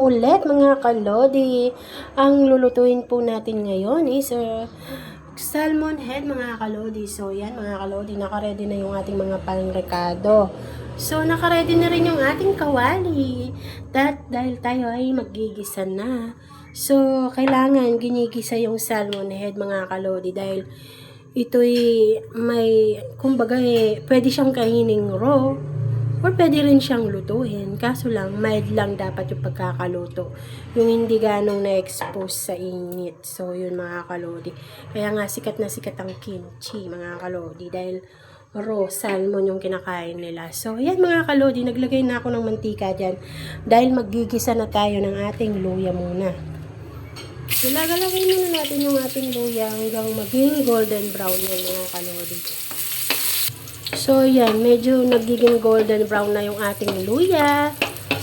ulit mga kalodi. Ang lulutuin po natin ngayon is salmon head mga kalodi. So yan mga kalodi, nakaredy na yung ating mga pangrekado. So nakaredy na rin yung ating kawali. Dahil tayo ay maggigisa na. So kailangan ginigisa yung salmon head mga kalodi dahil ito'y may, kumbaga pwede siyang kainin raw. Or pwede rin siyang lutuin. Kaso lang, mild lang dapat yung pagkakaluto. Yung hindi ganong na-expose sa init. So, yun mga kalodi. Kaya nga, sikat na sikat ang kimchi mga kalodi. Dahil raw salmon yung kinakain nila. So, yan mga kalodi. Naglagay na ako ng mantika dyan. Dahil maggigisa na tayo ng ating luya muna. So, lagalagay muna natin yung ating luya hanggang maging golden brown yan mga kalodi. So, yan. Medyo nagiging golden brown na yung ating luya.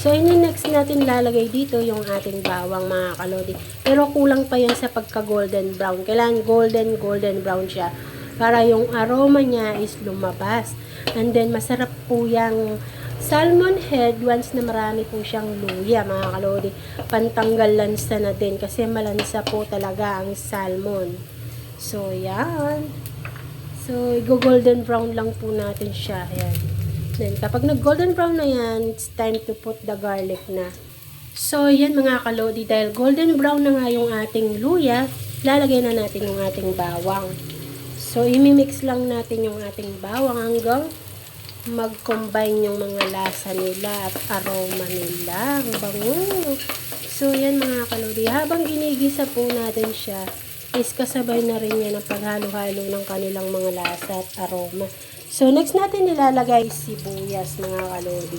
So, next natin lalagay dito yung ating bawang mga kalodi. Pero kulang pa yan sa pagka-golden brown. Kailangan golden brown siya para yung aroma niya is lumabas. And then, masarap po yung salmon head once na marami po siyang luya mga kalodi. Pantanggal lansa na din kasi malansa po talaga ang salmon. So, yan. So, i-golden brown lang po natin siya. Ayan. Then, kapag nag-golden brown na yan, it's time to put the garlic na. So, yan mga kalodi. Dahil golden brown na nga yung ating luya, lalagay na natin yung ating bawang. So, imimix lang natin yung ating bawang hanggang mag-combine yung mga lasa nila at aroma nila. Ang bango. So, yan mga kalodi. Habang ginigisa po natin siya, is kasabay na rin yan ang paghalo-halo ng kanilang mga lasa at aroma. So, next natin nilalagay sibuyas, mga kalodi.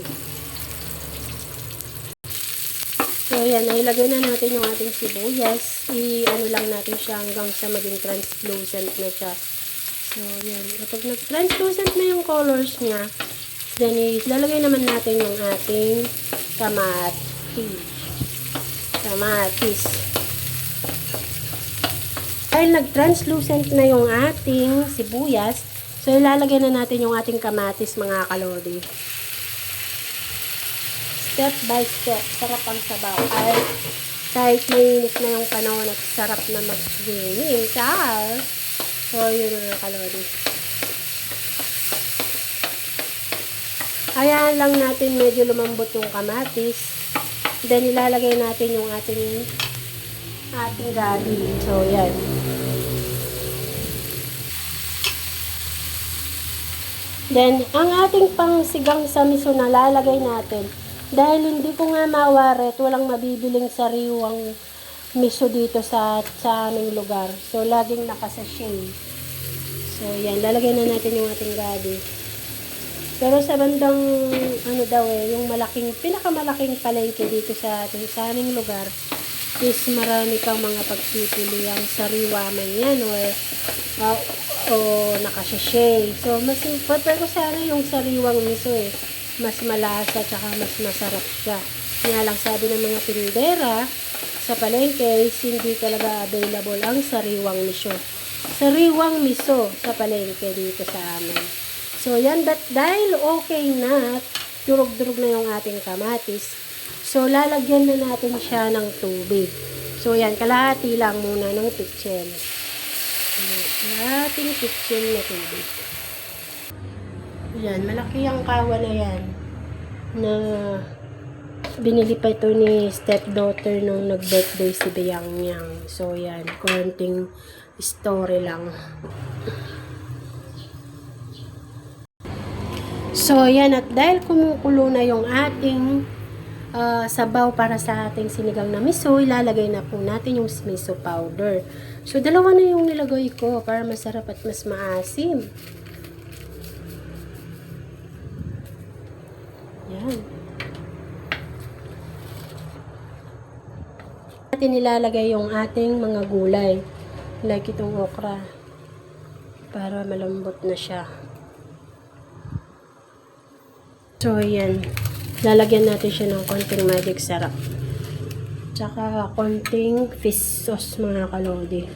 So, yan. Nailagay na natin yung ating sibuyas. I-ano lang natin siya hanggang sa maging translucent na siya. So, yan. Kapag nag-translucent na yung colors niya, then ilalagay naman natin yung ating kamatis. Dahil nag-translucent na yung ating sibuyas, so ilalagay na natin yung ating kamatis mga kalodi. Step by step, sarap ang sabaw. Ay, kahit mainit na yung panahon at sarap na mag-swimming. So, yun mga kalodi. Hayaan lang natin medyo lumambot yung kamatis. Then, ilalagay natin yung ating gabi. So, yan. Then, ang ating pangsigang sa miso na lalagay natin. Dahil hindi ko nga mawaret, walang mabibiling sariwang miso dito sa aming lugar. So, laging nakasashay. So, yan. Lalagay na natin yung ating gabi. Pero sa bandang, yung pinakamalaking palengke dito sa aming lugar, is marami kang mga pagpipili ang sariwa man yan o nakasashay. So, mas prefer ko sana yung sariwang miso mas malasa tsaka mas masarap siya. Nga lang sabi ng mga tindera sa palengke is hindi talaga available ang sariwang miso sa palengke dito sa amin. So, yan, dahil okay na, durog-durog na yung ating kamatis, so, lalagyan na natin siya ng tubig. So, yan, kalahati lang muna ng pitchen. Kalahating pitchen na tubig. Yan, malaki ang kawa na yan na binili pa ito ni stepdaughter nung nag-birthday si Biangyang. So, yan, konting story lang. So, yan, at dahil kumukulo na yung ating sabaw para sa ating sinigang na miso, ilalagay na po natin yung miso powder. So, dalawa na yung nilagay ko para masarap at mas maasim. Yan. Natin ilalagay yung ating mga gulay. Like itong okra. Para malambot na siya. So, yan. Lalagyan natin siya ng konting magic sarap. Tsaka konting fish sauce mga kalodi.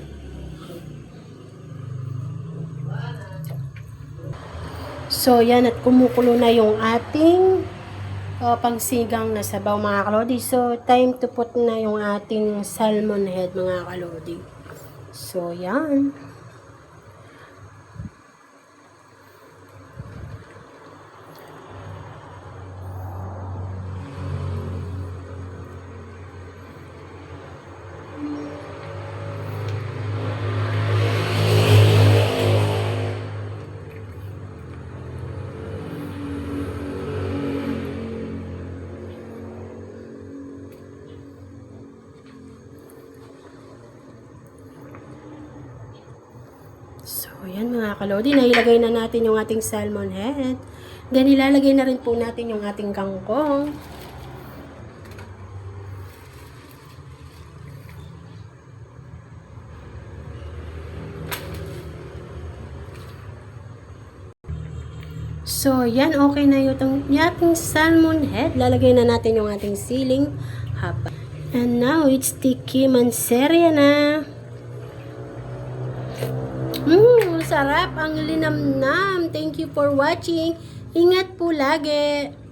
So, yan. At kumukulo na yung ating pangsigang na sabaw mga kalodi. So, time to put na yung ating salmon head mga kalodi. So, yan. So, yan mga kalodi. Nailagay na natin yung ating salmon head. Then, ilalagay na rin po natin yung ating kangkong. So, yan. Okay na yung ating salmon head. Lalagay na natin yung ating siling haba. And now, it's tiki manseria na. Sarap, ang linamnam. Thank you for watching. Ingat po lagi.